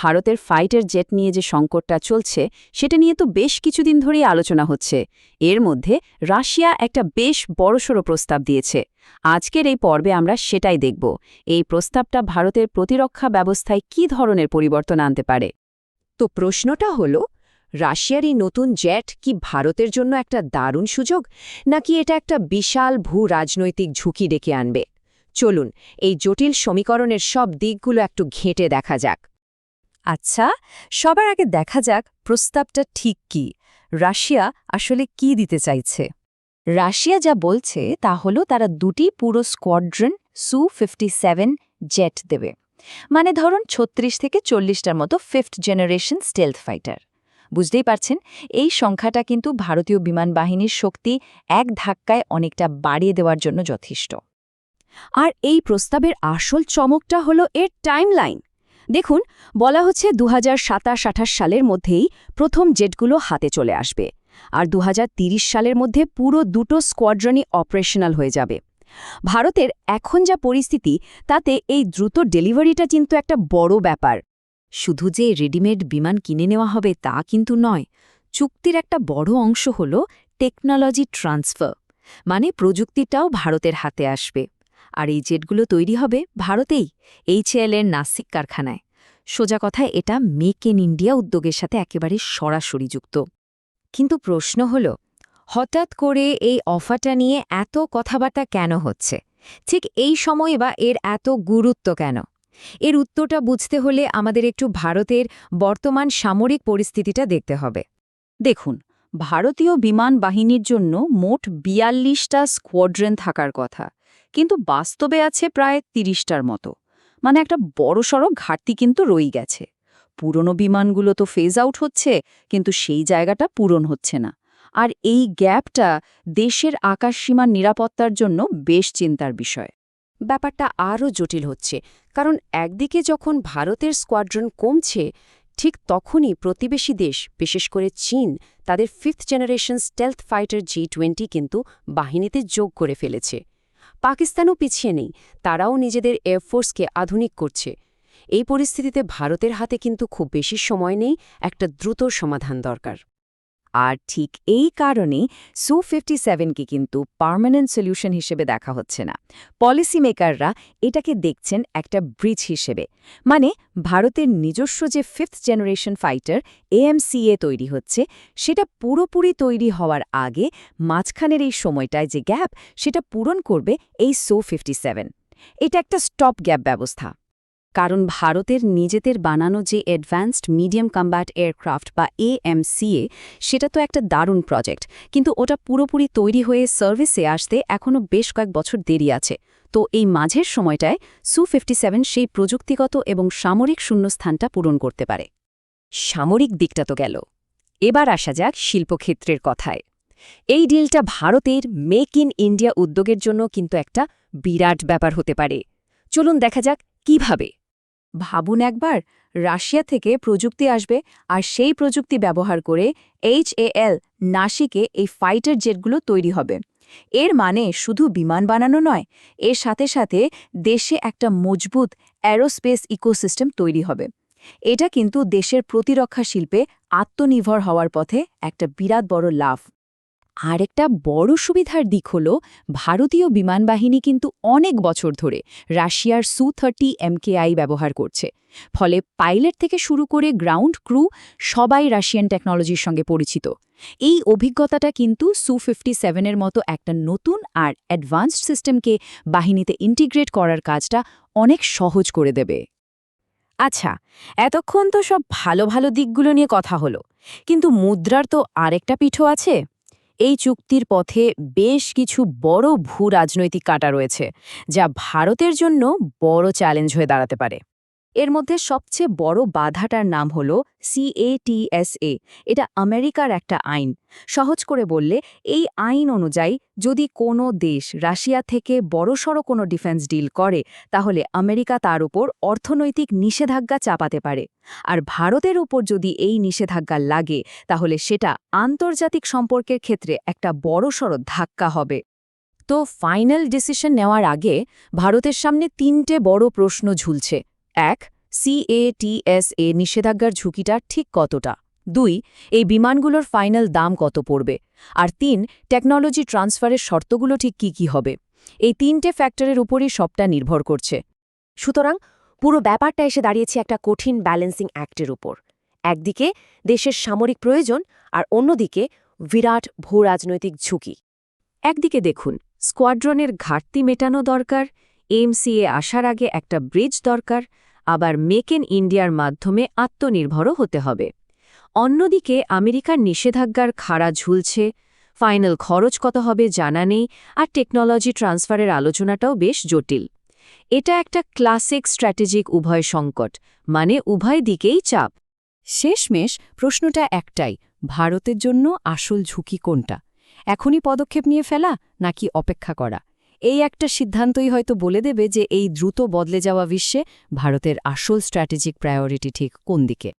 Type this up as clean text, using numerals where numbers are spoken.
ভারতের fighter jet নিয়ে যে সংকটটা চলছে সেটা নিয়ে তো বেশ কিছুদিন ধরেই আলোচনা হচ্ছে। এর মধ্যে রাশিয়া একটা বেশ বড়সড় প্রস্তাব দিয়েছে। আজকের এই পর্বে আমরা সেটাই দেখব। এই প্রস্তাবটা ভারতের প্রতিরক্ষা ব্যবস্থায় কী ধরনের পরিবর্তন আনতে পারে। তো প্রশ্নটা হলো, রাশিয়ার এই নতুন জেট কি ভারতের জন্য একটা দারুণ সুযোগ, নাকি এটা একটা বিশাল ভূ-রাজনৈতিক ঝুঁকি ডেকে আনবে? চলুন এই জটিল সমীকরণের সব দিকগুলো একটু ঘেঁটে দেখা যাক। আচ্ছা, সবার আগে দেখা যাক প্রস্তাবটা ঠিক কি। রাশিয়া আসলে কি দিতে চাইছে? রাশিয়া যা বলছে তা হলো তারা দুটি পুরো স্কোয়াড্রন সু-57 জেট দেবে। মানে ধরুন ৩৬ থেকে ৪০টার মতো 5th জেনারেশন স্টেলথ ফাইটার। বুঝতেই পারছেন, এই সংখ্যাটা কিন্তু ভারতীয় বিমান বাহিনীর শক্তি এক ধাক্কায় অনেকটা বাড়িয়ে দেওয়ার জন্য যথেষ্ট। আর এই প্রস্তাবের আসল চমকটা হলো এর টাইমলাইন। দেখুন, বলা হচ্ছে ২০২৭-২৮ সালের মধ্যেই প্রথম জেটগুলো হাতে চলে আসবে, আর ২০৩০ সালের মধ্যে পুরো দুটো স্কোয়াড্রনই অপারেশনাল হয়ে যাবে। ভারতের এখন যা পরিস্থিতি, তাতে এই দ্রুত ডেলিভারিটা কিন্তু একটা বড় ব্যাপার। শুধু যে রেডিমেড বিমান কিনে নেওয়া হবে তা কিন্তু নয়, চুক্তির একটা বড় অংশ হল টেকনোলজি ট্রান্সফার, মানে প্রযুক্তিটাও ভারতের হাতে আসবে। আর এই জেটগুলো তৈরি হবে ভারতেই, HAL এর নাসিক কারখানায়। সোজা কথায় এটা মেক ইন ইন্ডিয়া উদ্যোগের সাথে একেবারে সরাসরি যুক্ত। কিন্তু প্রশ্ন হলো, হঠাৎ করে এই অফারটা নিয়ে এত কথাবার্তা কেন হচ্ছে? ঠিক এই সময়ে বা এর এত গুরুত্ব কেন? এর উত্তরটা বুঝতে হলে আমাদের একটু ভারতের বর্তমান সামরিক পরিস্থিতিটা দেখতে হবে। দেখুন, ভারতীয় বিমান বাহিনীর জন্য মোট ৪২টা স্কোয়াড্রন থাকার কথা, কিন্তু বাস্তবে আছে প্রায় ৩০টার মতো। মানে একটা বড়সড় ঘাটতি কিন্তু রয়ে গেছে। পুরনো বিমানগুলো তো ফেজ আউট হচ্ছে, কিন্তু সেই জায়গাটা পূরণ হচ্ছে না। আর এই গ্যাপটা দেশের আকাশসীমার নিরাপত্তার জন্য বেশ চিন্তার বিষয়। ব্যাপারটা আরও জটিল হচ্ছে, কারণ একদিকে যখন ভারতের স্কোয়াড্রন কমছে, ঠিক তখনই প্রতিবেশী দেশ, বিশেষ করে চীন, তাদের 5th generation stealth fighter G-20 কিন্তু বাহিনীতে যোগ করে ফেলেছে। পাকিস্তানও পিছিয়ে নেই, তারাও নিজেদের এয়ারফোর্সকে আধুনিক করছে। এই পরিস্থিতিতে ভারতের হাতে কিন্তু খুব বেশি সময় নেই, একটা দ্রুত সমাধান দরকার। আর ঠিক এই কারণেই সু-57কে কিন্তু পার্মানেন্ট সলিউশন হিসেবে দেখা হচ্ছে না। পলিসি মেকাররা এটাকে দেখছেন একটা ব্রিজ হিসেবে। মানে ভারতের নিজস্ব যে 5th জেনারেশন ফাইটার AMCA তৈরি হচ্ছে, সেটা পুরোপুরি তৈরি হওয়ার আগে মাঝখানের এই সময়টায় যে গ্যাপ, সেটা পূরণ করবে এই সু-57। এটা একটা স্টপ গ্যাপ ব্যবস্থা। কারণ ভারতের নিজেদের বানানো যে অ্যাডভান্সড মিডিয়াম কম্ব্যাট এয়ারক্রাফট বা AMCA, সেটা তো একটা দারুণ প্রজেক্ট, কিন্তু ওটা পুরোপুরি তৈরি হয়ে সার্ভিসে আসতে এখনও বেশ কয়েক বছর দেরি আছে। তো এই মাঝের সময়টায় সু-57 সেই প্রযুক্তিগত এবং সামরিক শূন্যস্থানটা পূরণ করতে পারে। সামরিক দিকটা তো গেল, এবার আসা যাক শিল্পক্ষেত্রের কথায়। এই ডিলটা ভারতের মেক ইন ইন্ডিয়া উদ্যোগের জন্য কিন্তু একটা বিরাট ব্যাপার হতে পারে। চলুন দেখা যাক কিভাবে। ভাবুন একবার, রাশিয়া থেকে প্রযুক্তি আসবে, আর সেই প্রযুক্তি ব্যবহার করে HAL নাসিকে এই ফাইটার জেটগুলো তৈরি হবে। এর মানে শুধু বিমান বানানো নয়, এর সাথে সাথে দেশে একটা মজবুত অ্যারোস্পেস ইকোসিস্টেম তৈরি হবে। এটা কিন্তু দেশের প্রতিরক্ষা শিল্পে আত্মনির্ভর হওয়ার পথে একটা বিরাট বড় লাভ। আরেকটা বড় সুবিধার দিক হল, ভারতীয় বিমান বাহিনী কিন্তু অনেক বছর ধরে রাশিয়ার সু-30 MKI ব্যবহার করছে। ফলে পাইলট থেকে শুরু করে গ্রাউন্ড ক্রু সবাই রাশিয়ান টেকনোলজির সঙ্গে পরিচিত। এই অভিজ্ঞতাটা কিন্তু সু-57-এর মতো একটা নতুন আর অ্যাডভান্সড সিস্টেমকে বাহিনীতে ইন্টিগ্রেট করার কাজটা অনেক সহজ করে দেবে। আচ্ছা, এতক্ষণ তো সব ভালো ভালো দিকগুলো নিয়ে কথা হলো, কিন্তু মুদ্রার তো আরেকটা পিঠও আছে। এই চুক্তির পথে বেশ কিছু বড় ভূ-রাজনৈতিক কাঁটা রয়েছে, যা ভারতের জন্য বড় চ্যালেঞ্জ হয়ে দাঁড়াতে পারে। এর মধ্যে সবচেয়ে বড় বাধাটার নাম হল CATSA। এটা আমেরিকার একটা আইন। সহজ করে বললে, এই আইন অনুযায়ী যদি কোনো দেশ রাশিয়া থেকে বড়সড় কোনো ডিফেন্স ডিল করে, তাহলে আমেরিকা তার উপর অর্থনৈতিক নিষেধাজ্ঞা চাপাতে পারে। আর ভারতের উপর যদি এই নিষেধাজ্ঞা লাগে, তাহলে সেটা আন্তর্জাতিক সম্পর্কের ক্ষেত্রে একটা বড়সড় ধাক্কা হবে। তো ফাইনাল ডিসিশন নেওয়ার আগে ভারতের সামনে 3টে বড় প্রশ্ন ঝুলছে। 1. CATSA নিষেধাজ্ঞার ঝুঁকিটা ঠিক কতটা? 2 এই বিমানগুলোর ফাইনাল দাম কত পড়বে? আর 3 টেকনোলজি ট্রান্সফারের শর্তগুলো ঠিক কি হবে? এই 3টে ফ্যাক্টরের উপরই সবটা নির্ভর করছে। সুতরাং পুরো ব্যাপারটা এসে দাঁড়িয়েছে একটা কঠিন ব্যালেন্সিং অ্যাক্টের উপর। একদিকে দেশের সামরিক প্রয়োজন আর অন্যদিকে বিরাট ভূরাজনৈতিক ঝুঁকি। একদিকে দেখুন, স্কোয়াড্রনের ঘাটতি মেটানো দরকার, এমসিএ আসার আগে একটা ব্রিজ দরকার, আবার মেক ইন ইন্ডিয়ার মাধ্যমে আত্মনির্ভরও হতে হবে। অন্যদিকে আমেরিকার নিষেধাজ্ঞার খাড়া ঝুলছে, ফাইনাল খরচ কত হবে জানা নেই, আর টেকনোলজি ট্রান্সফারের আলোচনাটাও বেশ জটিল। এটা একটা ক্লাসিক স্ট্র্যাটেজিক উভয় সংকট, মানে উভয় দিকেই চাপ। শেষমেশ প্রশ্নটা একটাই, ভারতের জন্য আসল ঝুঁকি কোনটা? এখনই পদক্ষেপ নিয়ে ফেলা নাকি অপেক্ষা করা? এই একটা সিদ্ধান্তই হয়তো বলে দেবে যে এই দ্রুত বদলে যাওয়া বিশ্বে ভারতের আসল স্ট্র্যাটেজিক প্রায়োরিটি ঠিক কোন দিকে।